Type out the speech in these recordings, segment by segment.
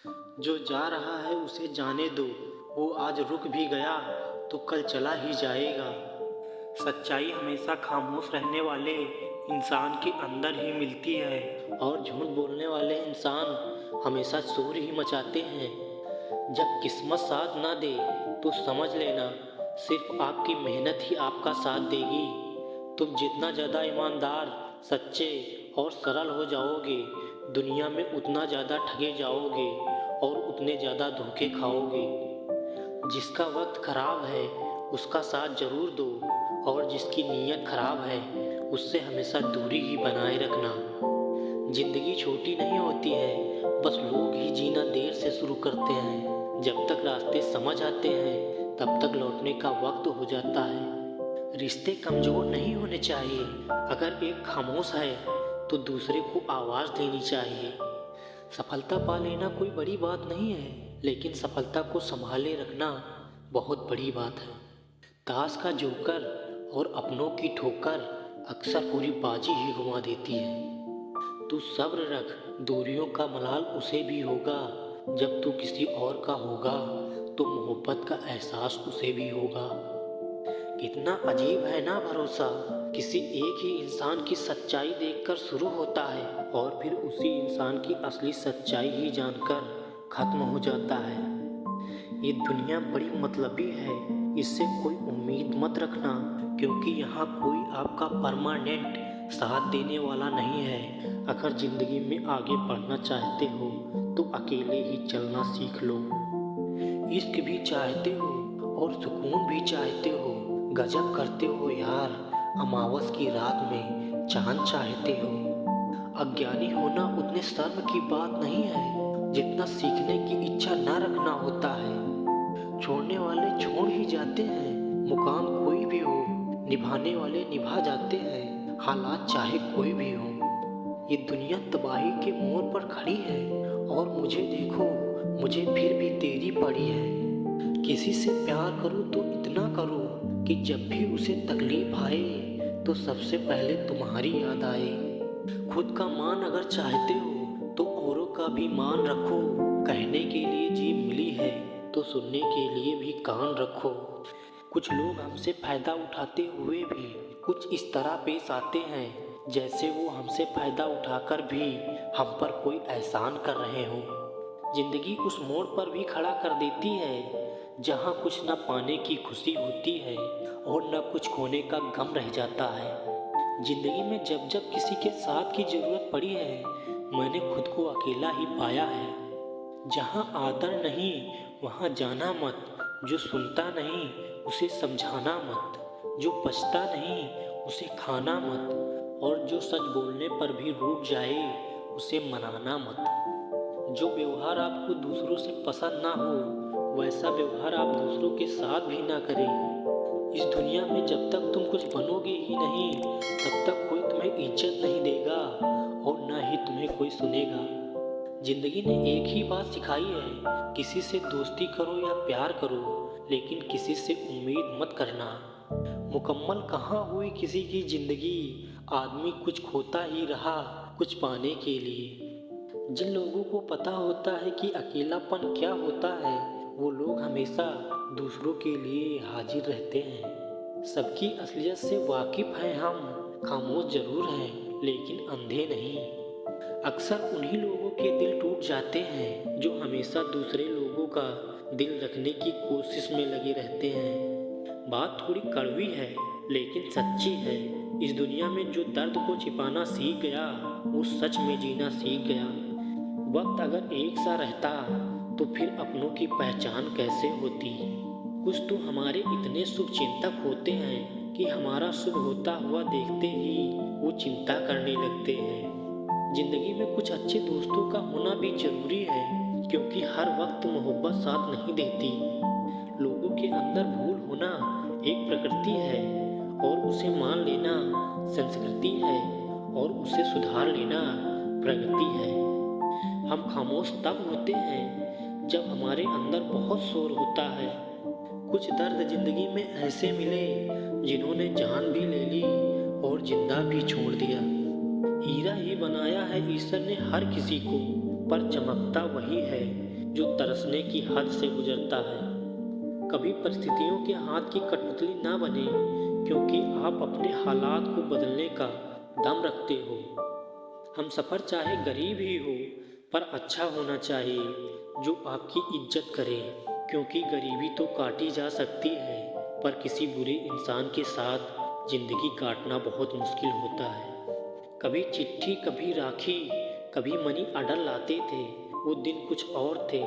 जो जा रहा है उसे जाने दो, वो आज रुक भी गया तो कल चला ही जाएगा। सच्चाई हमेशा खामोश रहने वाले इंसान के अंदर ही मिलती है और झूठ बोलने वाले इंसान हमेशा शोर ही मचाते हैं। जब किस्मत साथ ना दे तो समझ लेना सिर्फ आपकी मेहनत ही आपका साथ देगी। तुम जितना ज़्यादा ईमानदार, सच्चे और सरल हो जाओगे, दुनिया में उतना ज़्यादा ठगे जाओगे और उतने ज़्यादा धोखे खाओगे। जिसका वक्त खराब है उसका साथ जरूर दो, और जिसकी नीयत खराब है उससे हमेशा दूरी ही बनाए रखना। जिंदगी छोटी नहीं होती है, बस लोग ही जीना देर से शुरू करते हैं। जब तक रास्ते समझ आते हैं तब तक लौटने का वक्त हो जाता है। रिश्ते कमज़ोर नहीं होने चाहिए। अगर एक खामोश है तो दूसरे को आवाज़ देनी चाहिए। सफलता पा लेना कोई बड़ी बात नहीं है, लेकिन सफलता को संभाले रखना बहुत बड़ी बात है। ताश का जोकर और अपनों की ठोकर अक्सर पूरी बाजी ही घुमा देती है। तू सब्र रख, दूरियों का मलाल उसे भी होगा। जब तू किसी और का होगा तो मोहब्बत का एहसास उसे भी होगा। कितना अजीब है ना भरोसा, किसी एक ही इंसान की सच्चाई देखकर शुरू होता है और फिर उसी इंसान की असली सच्चाई ही जानकर खत्म हो जाता है। ये दुनिया बड़ी मतलबी है, इससे कोई उम्मीद मत रखना, क्योंकि यहाँ कोई आपका परमानेंट साथ देने वाला नहीं है। अगर जिंदगी में आगे बढ़ना चाहते हो तो अकेले ही चलना सीख लो। इश्क भी चाहते हो और सुकून भी चाहते हो, गजब करते हो यार। अमावस की रात में चांद चाहते हो। अज्ञानी होना उतने शर्म की बात नहीं है जितना सीखने की इच्छा ना रखना होता है। छोड़ने वाले छोड़ ही जाते हैं, मुकाम कोई भी हो, निभाने वाले निभा जाते हैं, हालात चाहे कोई भी हो। ये दुनिया तबाही के मोड़ पर खड़ी है और मुझे देखो, मुझे फिर भी तेरी पड़ी है। किसी से प्यार करो तो इतना करो कि जब भी उसे तकलीफ आए तो सबसे पहले तुम्हारी याद आए। खुद का मान अगर चाहते हो तो औरों का भी मान रखो। कहने के लिए जीभ मिली है तो सुनने के लिए भी कान रखो। कुछ लोग हमसे फायदा उठाते हुए भी कुछ इस तरह पेश आते हैं जैसे वो हमसे फायदा उठाकर भी हम पर कोई एहसान कर रहे हो। जिंदगी उस मोड़ पर भी खड़ा कर देती है जहाँ कुछ न पाने की खुशी होती है और न कुछ खोने का गम रह जाता है। जिंदगी में जब जब किसी के साथ की जरूरत पड़ी है, मैंने खुद को अकेला ही पाया है। जहाँ आदर नहीं वहाँ जाना मत, जो सुनता नहीं उसे समझाना मत, जो बचता नहीं उसे खाना मत, और जो सच बोलने पर भी रूठ जाए उसे मनाना मत। जो व्यवहार आपको दूसरों से पसंद ना हो वैसा व्यवहार आप दूसरों के साथ भी ना करें। इस दुनिया में जब तक तुम कुछ बनोगे ही नहीं तब तक कोई तुम्हें इज्जत नहीं देगा और ना ही तुम्हें कोई सुनेगा। जिंदगी ने एक ही बात सिखाई है, किसी से दोस्ती करो या प्यार करो, लेकिन किसी से उम्मीद मत करना। मुकम्मल कहाँ हुई किसी की जिंदगी, आदमी कुछ खोता ही रहा कुछ पाने के लिए। जिन लोगों को पता होता है कि अकेलापन क्या होता है वो लोग हमेशा दूसरों के लिए हाजिर रहते हैं। सबकी असलियत से वाकिफ हैं हम, खामोश जरूर हैं लेकिन अंधे नहीं। अक्सर उन्हीं लोगों के दिल टूट जाते हैं जो हमेशा दूसरे लोगों का दिल रखने की कोशिश में लगे रहते हैं। बात थोड़ी कड़वी है लेकिन सच्ची है। इस दुनिया में जो दर्द को छिपाना सीख गया वो सच में जीना सीख गया। वक्त अगर एक सा रहता तो फिर अपनों की पहचान कैसे होती। कुछ तो हमारे इतने शुभ चिंतक होते हैं कि हमारा शुभ होता हुआ देखते ही वो चिंता करने लगते हैं। जिंदगी में कुछ अच्छे दोस्तों का होना भी जरूरी है, क्योंकि हर वक्त मोहब्बत साथ नहीं देती। लोगों के अंदर भूल होना एक प्रकृति है और उसे मान लेना संस्कृति है और उसे सुधार लेना प्रगति है। हम खामोश तब होते हैं जब हमारे अंदर बहुत शोर होता है। कुछ दर्द जिंदगी में ऐसे मिले जिन्होंने जान भी ले ली और जिंदा भी छोड़ दिया। हीरा ही बनाया है ईश्वर ने हर किसी को, पर चमकता वही है जो तरसने की हद से गुजरता है। कभी परिस्थितियों के हाथ की कठपुतली ना बने, क्योंकि आप अपने हालात को बदलने का दम रखते हो। हम सफ़र चाहे गरीब ही हो, पर अच्छा होना चाहिए जो आपकी इज्जत करे, क्योंकि गरीबी तो काटी जा सकती है, पर किसी बुरे इंसान के साथ ज़िंदगी काटना बहुत मुश्किल होता है। कभी चिट्ठी, कभी राखी, कभी मनी ऑर्डर लाते थे। वो दिन कुछ और थे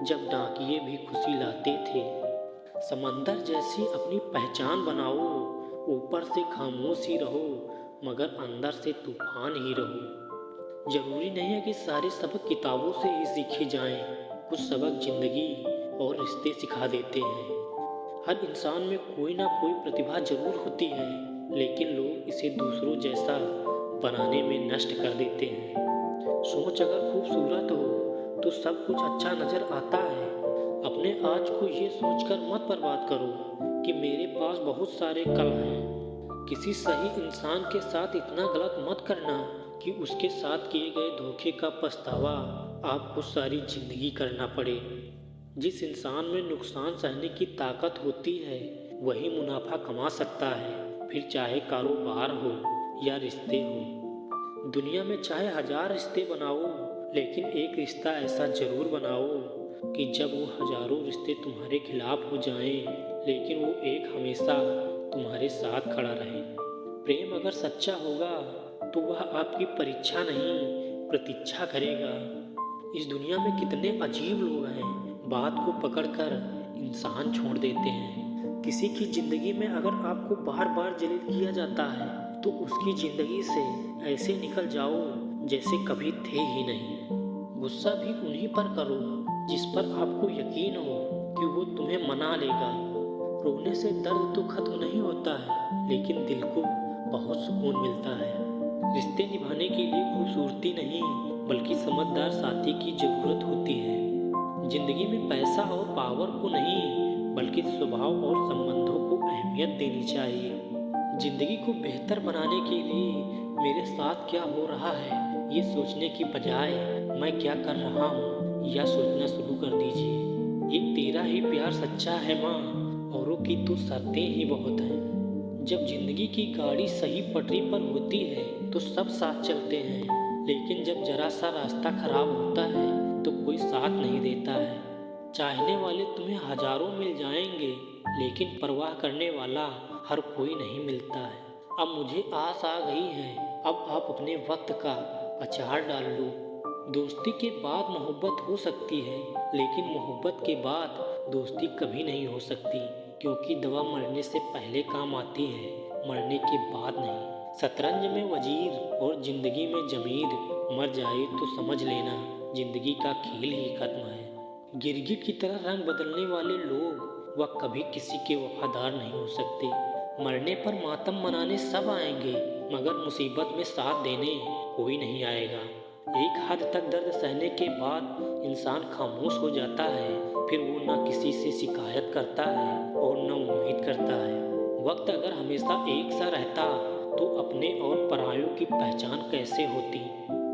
जब डाकिये भी खुशी लाते थे। समंदर जैसी अपनी पहचान बनाओ, ऊपर से खामोश ही रहो मगर अंदर से तूफान ही रहो। जरूरी नहीं है कि सारे सबक किताबों से ही सीखे जाएं, कुछ सबक जिंदगी और रिश्ते सिखा देते हैं। हर इंसान में कोई ना कोई प्रतिभा जरूर होती है, लेकिन लोग इसे दूसरों जैसा बनाने में नष्ट कर देते हैं। सोच अगर खूबसूरत हो तो सब कुछ अच्छा नजर आता है। अपने आज को ये सोचकर मत बर्बाद करो कि मेरे पास बहुत सारे कल हैं। किसी सही इंसान के साथ इतना गलत मत करना कि उसके साथ किए गए धोखे का पछतावा आपको सारी जिंदगी करना पड़े। जिस इंसान में नुकसान सहने की ताकत होती है वही मुनाफा कमा सकता है, फिर चाहे कारोबार हो या रिश्ते हो। दुनिया में चाहे 1000 रिश्ते बनाओ, लेकिन एक रिश्ता ऐसा जरूर बनाओ कि जब वो हजारों रिश्ते तुम्हारे खिलाफ हो जाएं, लेकिन वो एक हमेशा तुम्हारे साथ खड़ा रहे। प्रेम अगर सच्चा होगा तो वह आपकी परीक्षा नहीं, प्रतीक्षा करेगा। इस दुनिया में कितने अजीब लोग हैं, बात को पकड़कर इंसान छोड़ देते हैं। किसी की जिंदगी में अगर आपको बार बार जलील किया जाता है तो उसकी जिंदगी से ऐसे निकल जाओ जैसे कभी थे ही नहीं। गुस्सा भी उन्हीं पर करो जिस पर आपको यकीन हो कि वो तुम्हें मना लेगा। रोने से दर्द तो खत्म नहीं होता है, लेकिन दिल को बहुत सुकून मिलता है। रिश्ते निभाने के लिए खूबसूरती नहीं बल्कि समझदार साथी की जरूरत होती है। जिंदगी में पैसा और पावर को नहीं बल्कि स्वभाव और संबंधों को अहमियत देनी चाहिए। जिंदगी को बेहतर बनाने के लिए मेरे साथ क्या हो रहा है ये सोचने की बजाय मैं क्या कर रहा हूँ या सोचना शुरू कर दीजिए। एक तेरा ही प्यार सच्चा है माँ, औरों की तो शर्तें ही बहुत हैं। जब जिंदगी की गाड़ी सही पटरी पर होती है तो सब साथ चलते हैं, लेकिन जब जरा सा रास्ता खराब होता है तो कोई साथ नहीं देता है। चाहने वाले तुम्हें हजारों मिल जाएंगे, लेकिन परवाह करने वाला हर कोई नहीं मिलता है। अब मुझे आस आ गई है, अब आप अपने वक्त का अचार डाल लो। दोस्ती के बाद मोहब्बत हो सकती है, लेकिन मोहब्बत के बाद दोस्ती कभी नहीं हो सकती, क्योंकि दवा मरने से पहले काम आती है, मरने के बाद नहीं। शतरंज में वजीर और जिंदगी में जमीर, मर जाए तो समझ लेना जिंदगी का खेल ही खत्म है। गिरगिट की तरह रंग बदलने वाले लोग वह कभी किसी के वफादार नहीं हो सकते। मरने पर मातम मनाने सब आएंगे, मगर मुसीबत में साथ देने कोई नहीं आएगा। एक हद तक दर्द सहने के बाद इंसान खामोश हो जाता है, फिर वो ना किसी से शिकायत करता है और न उम्मीद करता है। वक्त अगर हमेशा एक सा रहता तो अपने और परायों की पहचान कैसे होती।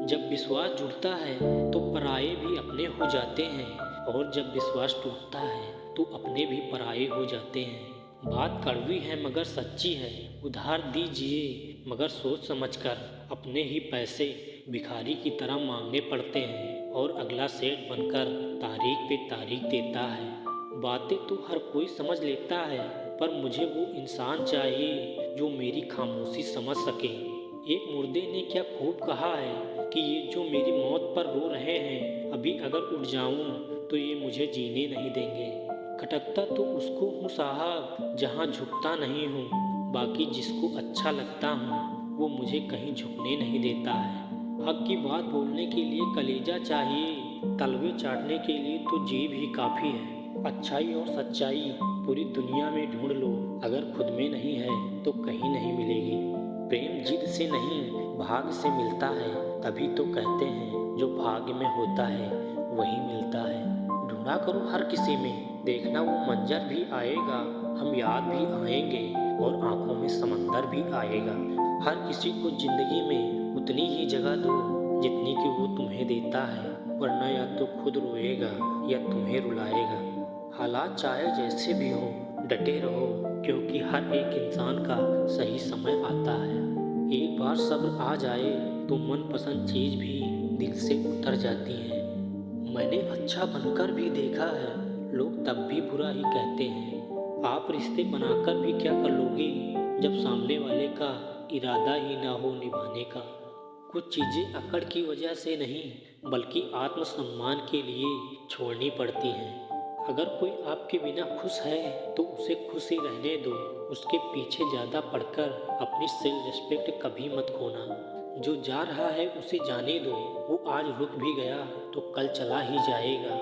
जब विश्वास जुड़ता है तो पराये भी अपने हो जाते हैं, और जब विश्वास टूटता है तो अपने भी पराये हो जाते हैं। बात कड़वी है मगर सच्ची है, उधार दीजिए मगर सोच समझकर। अपने ही पैसे भिखारी की तरह मांगने पड़ते हैं, और अगला सेठ बनकर तारीख पे तारीख देता है। बातें तो हर कोई समझ लेता है, पर मुझे वो इंसान चाहिए जो मेरी खामोशी समझ सके। एक मुर्दे ने क्या खूब कहा है कि ये जो मेरी मौत पर रो रहे हैं, अभी अगर उठ जाऊं तो ये मुझे जीने नहीं देंगे। खटकता तो उसको हूँ साहब जहाँ झुकता नहीं हूँ, बाकी जिसको अच्छा लगता हूँ वो मुझे कहीं झुकने नहीं देता है। हक की बात बोलने के लिए कलेजा चाहिए, तलवे चाटने के लिए तो जीभ ही काफ़ी है। अच्छाई और सच्चाई पूरी दुनिया में ढूंढ लो, अगर खुद में नहीं है तो कहीं नहीं मिलेगी। प्रेम जिद से नहीं भाग्य से मिलता है, तभी तो कहते हैं जो भाग्य में होता है वही मिलता है। ढूंढा करो हर किसी में, देखना वो मंजर भी आएगा, हम याद भी आएंगे और आंखों में समंदर भी आएगा। हर किसी को जिंदगी में उतनी ही जगह दो जितनी कि वो तुम्हें देता है। वरना या तो खुद रोएगा या तुम्हें रुलाएगा। हालात चाहे जैसे भी हो, डटे रहो, क्योंकि हर एक इंसान का सही समय आता है। एक बार सब्र आ जाए तो मनपसंद चीज़ भी दिल से उतर जाती है। मैंने अच्छा बनकर भी देखा है, लोग तब भी बुरा ही कहते हैं। आप रिश्ते बनाकर भी क्या कर लोगे जब सामने वाले का इरादा ही ना हो निभाने का। कुछ चीज़ें अकड़ की वजह से नहीं, बल्कि आत्मसम्मान के लिए छोड़नी पड़ती हैं। अगर कोई आपके बिना खुश है तो उसे खुश ही रहने दो। उसके पीछे ज़्यादा पड़कर अपनी सेल्फ रिस्पेक्ट कभी मत खोना। जो जा रहा है उसे जाने दो, वो आज रुक भी गया तो कल चला ही जाएगा।